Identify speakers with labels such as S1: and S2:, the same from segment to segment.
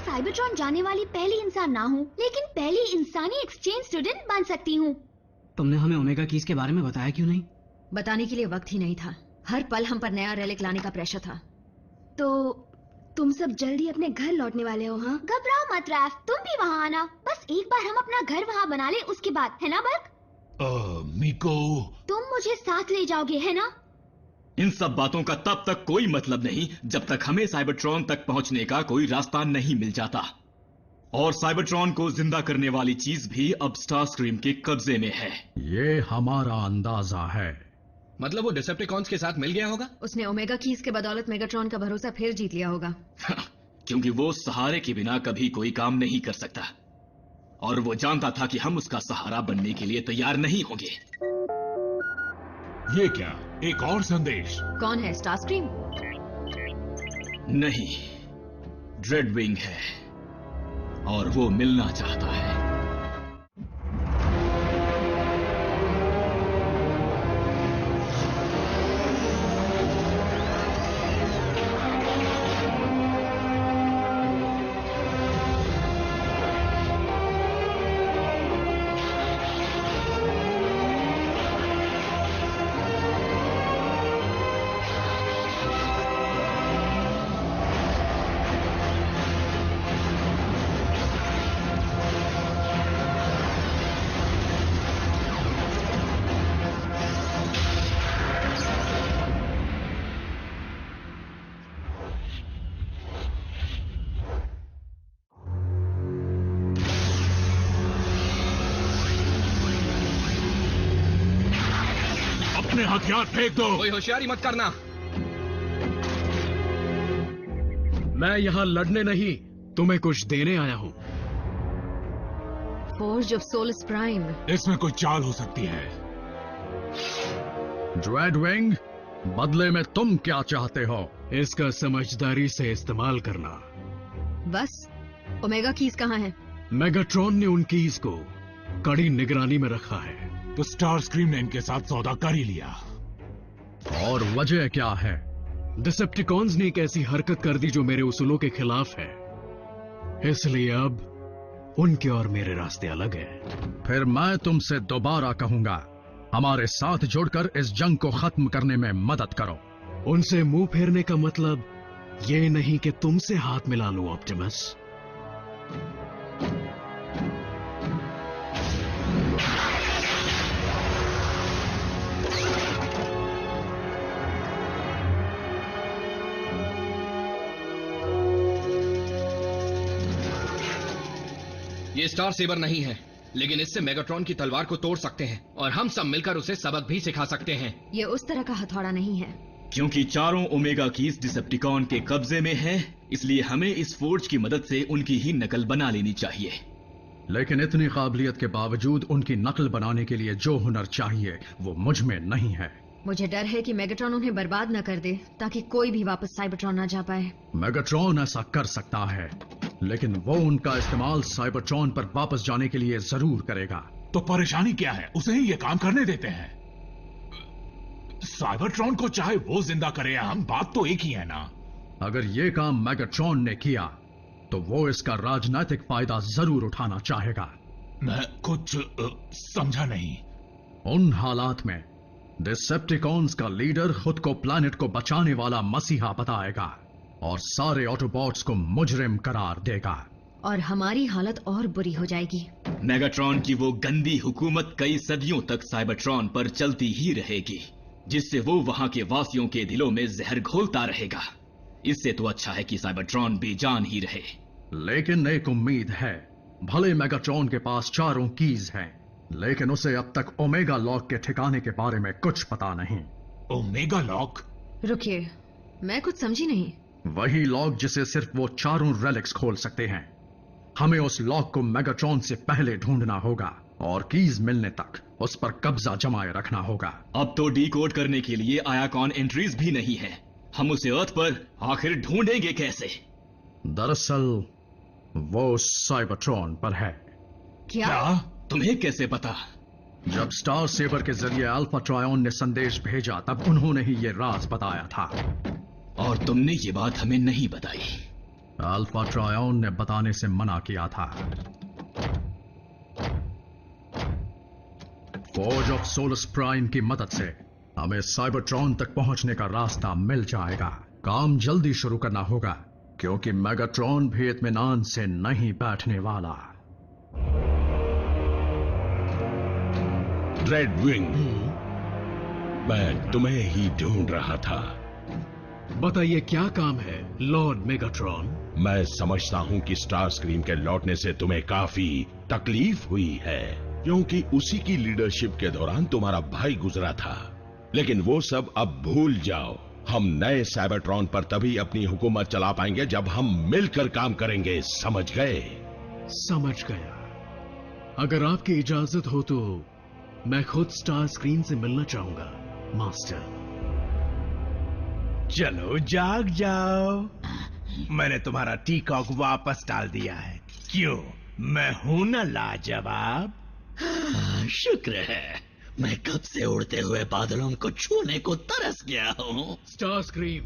S1: Cybertron जाने वाली पहली इंसान ना हूँ, लेकिन पहली इंसानी एक्सचेंज स्टूडेंट बन सकती हूँ।
S2: तुमने हमें ओमेगा कीज के बारे में बताया क्यों नहीं?
S3: बताने के लिए वक्त ही नहीं था। हर पल हम पर नया रेलिक लाने का प्रेशर था।
S1: तो तुम सब जल्दी अपने घर लौटने वाले हो? हाँ, घबराओ मत रैफ, तुम भी वहाँ आना। बस एक बार हम अपना घर वहाँ बना ले, उसके बाद, है ना बर्क?
S4: मिको,
S1: तुम मुझे साथ ले जाओगे, है ना?
S5: इन सब बातों का तब तक कोई मतलब नहीं जब तक हमें साइबरट्रॉन तक पहुंचने का कोई रास्ता नहीं मिल जाता। और साइबरट्रॉन को जिंदा करने वाली चीज भी अब स्टारस्क्रीम के कब्जे में है।
S6: ये हमारा अंदाजा है।
S7: मतलब वो डिसेप्टिकॉन्स के साथ मिल गया होगा?
S3: उसने ओमेगा कीज के बदौलत मेगाट्रॉन का भरोसा फिर जीत लिया होगा।
S5: क्योंकि वो सहारे के बिना कभी कोई काम नहीं कर सकता, और वो जानता था कि हम उसका सहारा बनने के लिए तैयार नहीं होंगे।
S4: ये क्या, एक और संदेश?
S3: कौन है? स्टारस्क्रीम?
S5: नहीं, ड्रेडविंग है, और वो मिलना चाहता है।
S4: अपने हथियार फेंक दो।
S7: कोई होशियारी मत करना।
S6: मैं यहाँ लड़ने नहीं, तुम्हें कुछ देने आया हूँ।
S3: Forge of Solus Prime.
S4: इसमें कोई चाल हो सकती है।
S6: ड्रेडविंग, बदले में तुम क्या चाहते हो?
S8: इसका समझदारी से इस्तेमाल करना।
S3: बस, ओमेगा कीज कहाँ है?
S8: मेगाट्रॉन ने उन कीज को कड़ी निगरानी में रखा है।
S4: तो स्टारस्क्रीम ने इनके साथ सौदा कर ही लिया।
S6: और वजह क्या है?
S8: डिसेप्टिकॉन्स ने एक ऐसी हरकत कर दी जो मेरे उसूलों के खिलाफ है, इसलिए अब उनके और मेरे रास्ते अलग हैं।
S6: फिर मैं तुमसे दोबारा कहूंगा, हमारे साथ जुड़कर इस जंग को खत्म करने में मदद करो।
S8: उनसे मुंह फेरने का मतलब ये नहीं कि तुमसे हाथ मिला लूं ऑप्टिमस।
S7: ये स्टार सेबर नहीं है, लेकिन इससे मेगाट्रॉन की तलवार को तोड़ सकते हैं, और हम सब मिलकर उसे सबक भी सिखा सकते हैं।
S3: ये उस तरह का हथौड़ा नहीं है।
S5: क्योंकि चारों ओमेगा कीज डिसेप्टिकॉन के कब्जे में है, इसलिए हमें इस फोर्ज की मदद से उनकी ही नकल बना लेनी चाहिए।
S6: लेकिन इतनी काबिलियत के बावजूद उनकी नकल बनाने के लिए जो हुनर चाहिए वो मुझ में नहीं है।
S3: मुझे डर है कि मेगाट्रॉन उन्हें बर्बाद न कर दे, ताकि कोई भी वापस साइबरट्रॉन न जा पाए।
S6: मेगाट्रॉन ऐसा कर सकता है, लेकिन वो उनका इस्तेमाल साइबरट्रॉन पर वापस जाने के लिए जरूर करेगा।
S4: तो परेशानी क्या है? उसे ही ये काम करने देते हैं। साइबरट्रॉन को चाहे वो जिंदा करे या हम, बात तो एक ही है ना।
S6: अगर ये काम मेगाट्रॉन ने किया तो वो इसका राजनीतिक फायदा जरूर उठाना चाहेगा।
S4: मैं कुछ समझा नहीं।
S6: उन हालात में डिसेप्टिकॉन्स का लीडर खुद को प्लैनेट को बचाने वाला मसीहा बताएगा और सारे ऑटोबॉट्स को मुजरिम करार देगा,
S3: और हमारी हालत और बुरी हो जाएगी।
S5: मेगाट्रॉन की वो गंदी हुकूमत कई सदियों तक साइबरट्रॉन पर चलती ही रहेगी, जिससे वो वहां के वासियों के दिलों में जहर घोलता रहेगा। इससे तो अच्छा है कि साइबरट्रॉन बेजान ही रहे।
S6: लेकिन एक उम्मीद है। भले मेगाट्रॉन के पास चारों कीज हैं, लेकिन उसे अब तक ओमेगा लॉक के ठिकाने के बारे में कुछ पता नहीं।
S4: Omega lock?
S3: रुकिए, मैं कुछ समझी नहीं।
S6: वही लॉक जिसे सिर्फ वो चारों रेलिक्स खोल सकते हैं। हमें उस लॉक को मेगाट्रॉन से पहले ढूंढना होगा और कीज मिलने तक उस पर कब्जा जमाए रखना होगा।
S5: अब तो डीकोड करने के लिए आयाकॉन एंट्रीज भी नहीं है। हम उसे अर्थ पर आखिर ढूंढेंगे कैसे?
S6: दरअसल वो साइबरट्रॉन पर है।
S3: क्या?
S5: तुम्हें कैसे पता?
S6: जब स्टार सेबर के जरिए अल्फा ट्रायन ने संदेश भेजा तब उन्होंने ही ये राज बताया था।
S5: और तुमने ये बात हमें नहीं बताई।
S6: अल्फा ट्रायन ने बताने से मना किया था। फोर्ज ऑफ सोलस प्राइम की मदद से हमें साइबरट्रॉन तक पहुंचने का रास्ता मिल जाएगा। काम जल्दी शुरू करना होगा क्योंकि मेगाट्रॉन भी इत्मीनान से नहीं बैठने वाला।
S9: ड्रेडविंग, मैं तुम्हें ही ढूंढ रहा था।
S8: बताइए क्या काम है लॉर्ड मेगाट्रॉन?
S9: मैं समझता हूं कि स्टार स्क्रीम के लौटने से तुम्हें काफी तकलीफ हुई है, क्योंकि उसी की लीडरशिप के दौरान तुम्हारा भाई गुजरा था। लेकिन वो सब अब भूल जाओ। हम नए साइबरट्रॉन पर तभी अपनी हुकूमत चला पाएंगे जब हम मिलकर काम करेंगे, समझ गए?
S8: समझ गया। अगर आपकी इजाजत हो तो मैं खुद स्टार स्क्रीन से मिलना चाहूंगा मास्टर।
S10: चलो जाग जाओ, मैंने तुम्हारा टीकॉक वापस डाल दिया है। क्यों, मैं हूं ना लाजवाब?
S11: शुक्र है, मैं कब से उड़ते हुए बादलों को छूने को तरस गया हूँ।
S8: स्टार स्क्रीम,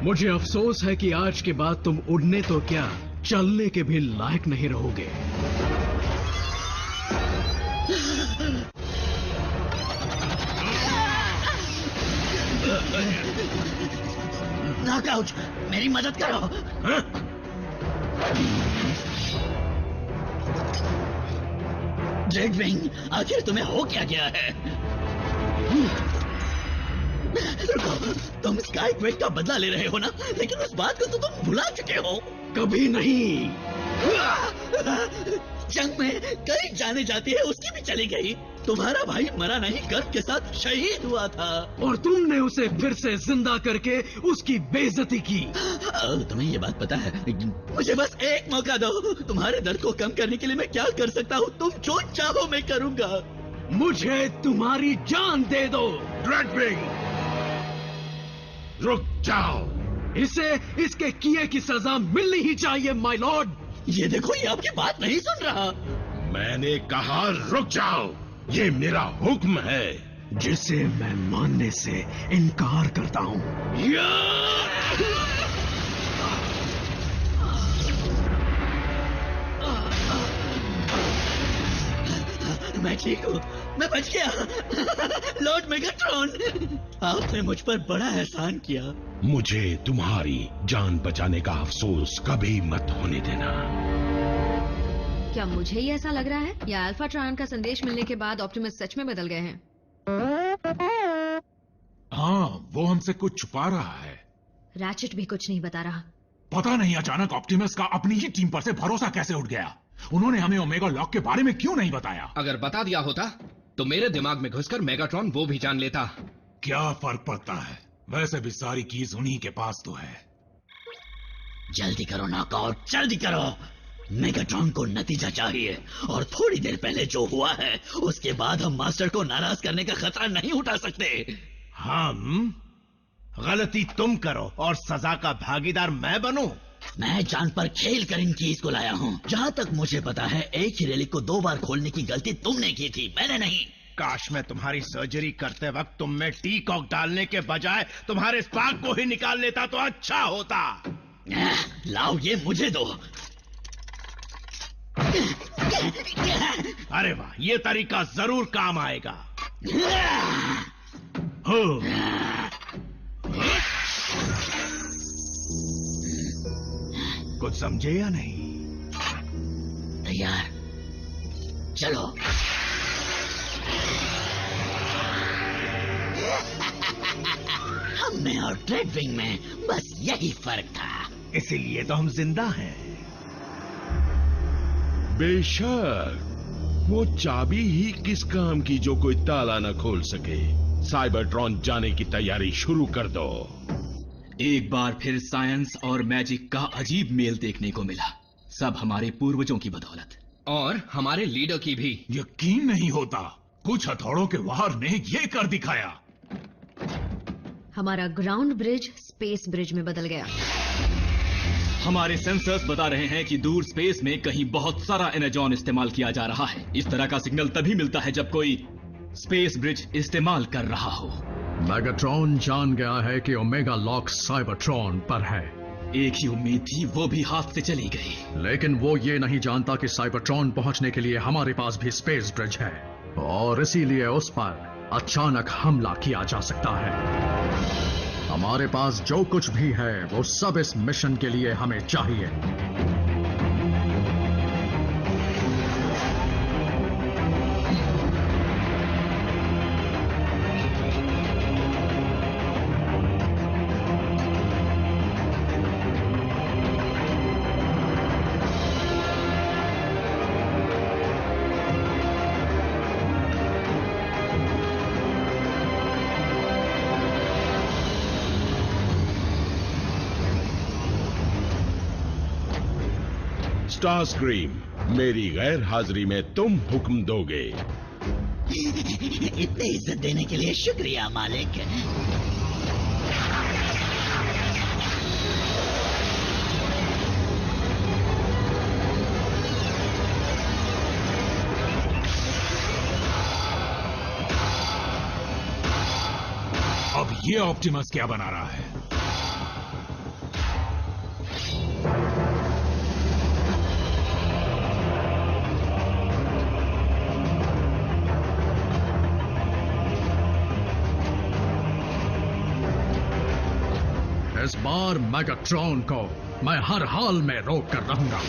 S8: मुझे अफसोस है कि आज के बाद तुम उड़ने तो क्या चलने के भी लायक नहीं रहोगे।
S11: नॉकआउट, मेरी मदद करो। ड्रेडविंग, आखिर तुम्हें हो क्या गया है? रुको, तुम स्काई क्वेक का बदला ले रहे हो ना, लेकिन उस बात को तो तुम भुला चुके हो।
S8: कभी नहीं।
S11: जंग में कई जाने जाती है, उसकी भी चली गई। तुम्हारा भाई मरा नहीं, गर्व के साथ शहीद हुआ था,
S8: और तुमने उसे फिर से जिंदा करके उसकी बेइज्जती की।
S11: तुम्हें ये बात पता है? मुझे बस एक मौका दो। तुम्हारे दर्द को कम करने के लिए मैं क्या कर सकता हूँ? तुम जो चाहो मैं करूँगा।
S8: मुझे तुम्हारी जान दे दो।
S9: ड्रेडविंग, रुक जाओ।
S8: इसे इसके किए की सजा मिलनी ही चाहिए माय लॉर्ड।
S11: ये देखो, ये आपकी बात नहीं सुन रहा।
S9: मैंने कहा रुक जाओ, ये मेरा हुक्म है
S8: जिसे मैं मानने से इनकार करता हूँ।
S11: मैं ठीक हूँ, मैं बच गया। लॉर्ड मेगाट्रॉन, आपने मुझ पर बड़ा एहसान किया।
S9: मुझे तुम्हारी जान बचाने का अफसोस कभी मत होने देना।
S3: क्या मुझे ही ऐसा लग रहा है, या अल्फा ट्रायन का संदेश मिलने के बाद ऑप्टिमस सच में बदल गए हैं?
S4: हाँ, वो हमसे कुछ छुपा रहा है।
S3: रैचेट भी कुछ नहीं बता रहा।
S4: पता नहीं अचानक ऑप्टिमस का अपनी ही टीम पर से भरोसा कैसे उठ गया। उन्होंने हमें ओमेगा लॉक के बारे में क्यों नहीं बताया?
S7: अगर बता दिया होता तो मेरे दिमाग में घुसकर मेगाट्रॉन वो भी जान लेता।
S4: क्या फर्क पड़ता है, वैसे भी सारी कीज उन्हीं के पास तो है।
S11: जल्दी करो नॉकआउट, जल्दी करो। मेगाट्रॉन को नतीजा चाहिए, और थोड़ी देर पहले जो हुआ है उसके बाद हम मास्टर को नाराज करने का खतरा नहीं उठा सकते।
S10: हम गलती तुम करो और सजा का भागीदार मैं बनूं?
S11: मैं जान पर खेल कर इन कीज को लाया हूँ। जहाँ तक मुझे पता है, एक ही रेलिक को 2 बार खोलने की गलती तुमने की थी, मैंने नहीं।
S10: काश मैं तुम्हारी सर्जरी करते वक्त तुम में टीकॉक डालने के बजाय तुम्हारे स्पार्क को ही निकाल लेता तो अच्छा होता।
S11: लाओ, ये मुझे दो।
S10: अरे वाह, ये तरीका जरूर काम आएगा। हो कुछ समझे या नहीं?
S11: तैयार, चलो। हम में और ड्रेडविंग में बस यही फर्क था,
S10: इसीलिए तो हम जिंदा हैं।
S9: बेशक, वो चाबी ही किस काम की जो कोई ताला न खोल सके। साइबरट्रॉन जाने की तैयारी शुरू कर दो।
S5: एक बार फिर साइंस और मैजिक का अजीब मेल देखने को मिला, सब हमारे पूर्वजों की बदौलत।
S7: और हमारे लीडर की भी।
S4: यकीन नहीं होता, कुछ हथौड़ों के वार ने ये कर दिखाया।
S3: हमारा ग्राउंड ब्रिज स्पेस ब्रिज में बदल गया।
S5: हमारे सेंसर्स बता रहे हैं कि दूर स्पेस में कहीं बहुत सारा एनर्जॉन इस्तेमाल किया जा रहा है। इस तरह का सिग्नल तभी मिलता है जब कोई स्पेस ब्रिज इस्तेमाल कर रहा हो।
S6: मेगाट्रॉन जान गया है कि ओमेगा लॉक साइबरट्रॉन पर है।
S5: एक ही उम्मीद थी, वो भी हाथ से चली गई।
S6: लेकिन वो ये नहीं जानता कि साइबरट्रॉन पहुंचने के लिए हमारे पास भी स्पेस ब्रिज है और इसीलिए उस पर अचानक हमला किया जा सकता है। हमारे पास जो कुछ भी है वो सब इस मिशन के लिए हमें चाहिए।
S9: स्टारस्क्रीम, मेरी गैर हाजिरी में तुम हुक्म दोगे।
S11: इतनी इज्जत देने के लिए शुक्रिया मालिक।
S4: अब ये ऑप्टिमस क्या बना रहा है?
S6: इस बार मेगाट्रॉन को मैं हर हाल में रोक कर रहूंगा।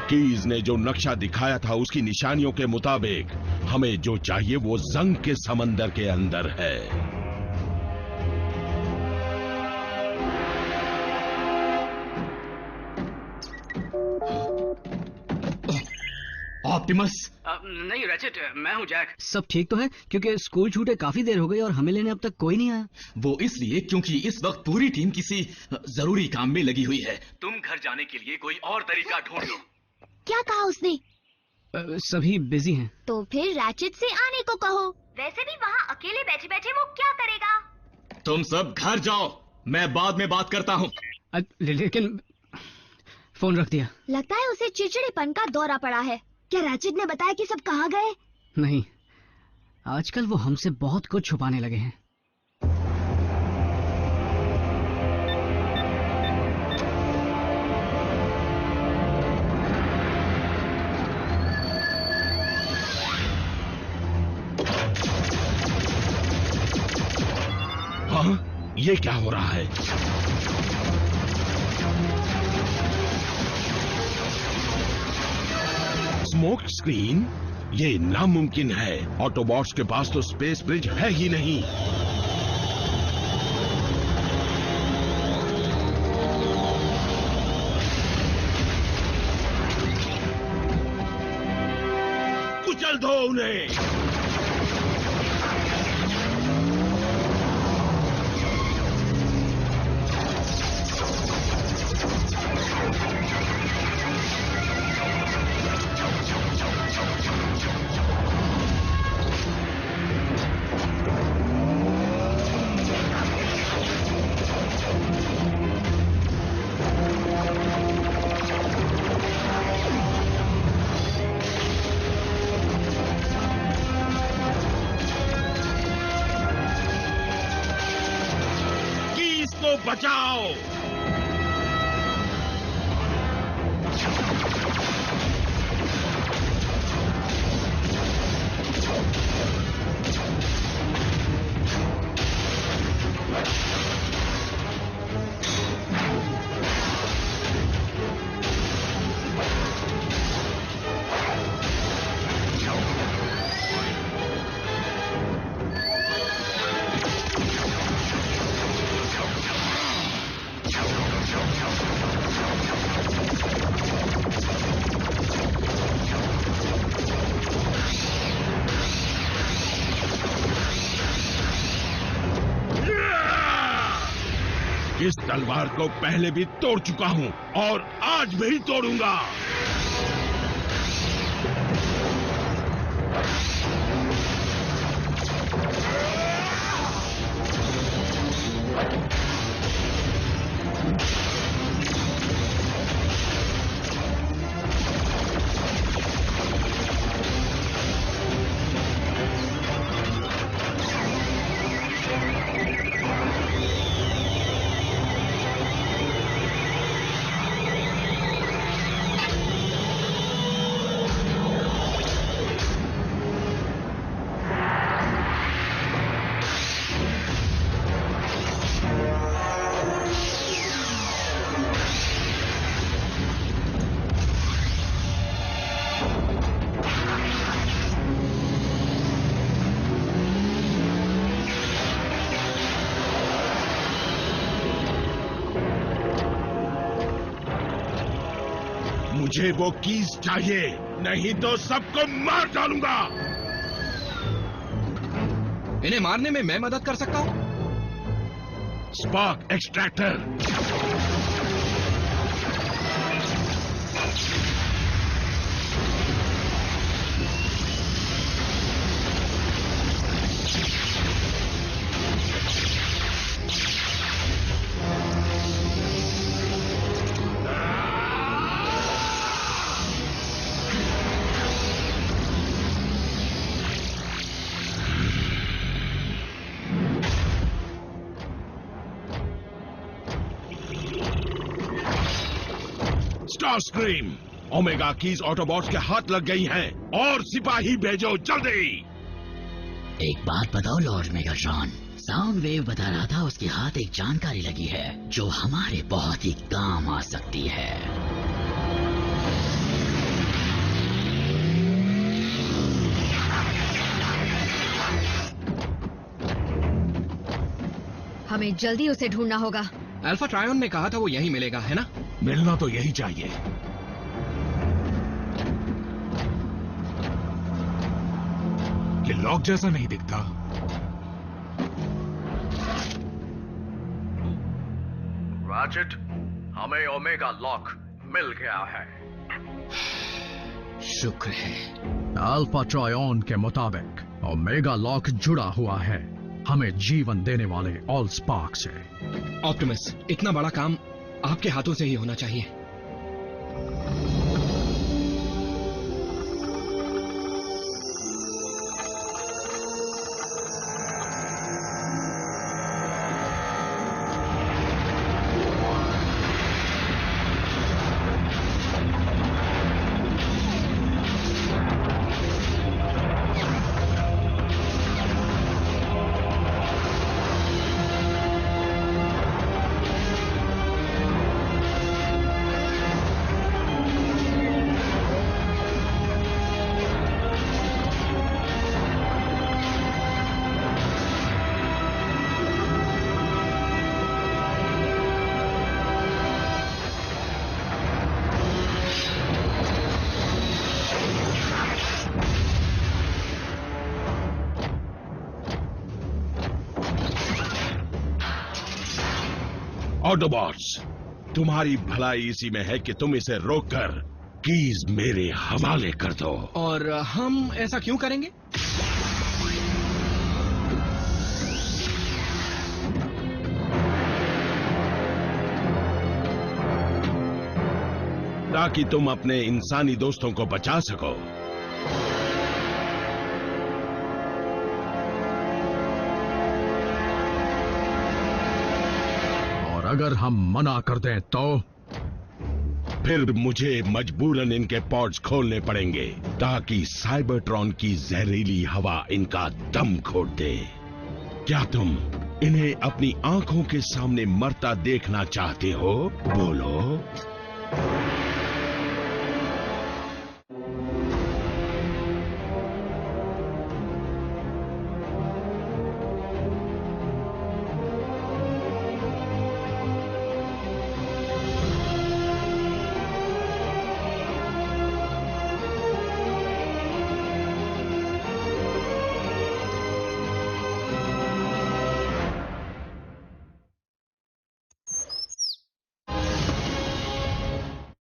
S9: कीज ने जो नक्शा दिखाया था उसकी निशानियों के मुताबिक हमें जो चाहिए वो जंग के समंदर के अंदर है।
S5: ऑप्टिमस?
S2: नहीं रैचेट, मैं हूँ जैक। सब ठीक तो है? क्योंकि स्कूल छूटे काफी देर हो गई और हमें लेने अब तक कोई नहीं आया।
S5: वो इसलिए क्योंकि इस वक्त पूरी टीम किसी जरूरी काम में लगी हुई है। तुम घर जाने के लिए कोई और तरीका ढूंढ लो।
S1: क्या कहा उसने?
S2: सभी बिजी हैं। तो
S1: फिर रैचेट से आने को कहो। वैसे भी वहाँ अकेले बैठे बैठे वो क्या करेगा?
S5: तुम सब घर जाओ, मैं बाद में बात करता हूँ।
S2: लेकिन फोन रख दिया।
S1: लगता है उसे चिड़चिड़ेपन का दौरा पड़ा है। क्या रैचेट ने बताया कि सब कहाँ गए?
S2: नहीं, आजकल वो हमसे बहुत कुछ छुपाने लगे हैं।
S9: हाँ, ये क्या हो रहा है? Smoke screen? ये नामुमकिन है। ऑटोबॉट्स के पास तो स्पेस ब्रिज है ही नहीं। कुचल दो उन्हें। बचाओ। इस तलवार को पहले भी तोड़ चुका हूँ और आज भी तोड़ूंगा। मुझे वो कीज चाहिए, नहीं तो सबको मार डालूंगा।
S7: इन्हें मारने में मैं मदद कर सकता हूं।
S9: Spark extractor. Scream, omega keys Autobots के हाथ लग गई हैं और सिपाही भेजो जल्दी।
S11: एक बात बताओ लॉर्ड मेगाट्रॉन, साउंड वेव बता रहा था उसके हाथ एक जानकारी लगी है जो हमारे बहुत ही काम आ सकती है।
S3: हमें जल्दी उसे ढूंढना होगा।
S7: अल्फा ट्रायन ने कहा था वो यहीं मिलेगा, है ना?
S4: मिलना तो यही चाहिए। ये लॉक जैसा नहीं दिखता।
S6: रैचेट, हमें ओमेगा लॉक मिल गया है।
S11: शुक्र है।
S6: अल्फा ट्रायन के मुताबिक ओमेगा लॉक जुड़ा हुआ है हमें जीवन देने वाले ऑल स्पार्क से।
S7: ऑप्टिमस, इतना बड़ा काम आपके हाथों से ही होना चाहिए।
S9: ऑटोबॉट्स, तुम्हारी भलाई इसी में है कि तुम इसे रोककर कीज मेरे हवाले कर दो।
S7: और हम ऐसा क्यों करेंगे?
S9: ताकि तुम अपने इंसानी दोस्तों को बचा सको।
S6: अगर हम मना कर दें तो?
S9: फिर मुझे मजबूरन इनके पॉड्स खोलने पड़ेंगे ताकि साइबरट्रॉन की जहरीली हवा इनका दम घोट दे। क्या तुम इन्हें अपनी आंखों के सामने मरता देखना चाहते हो? बोलो।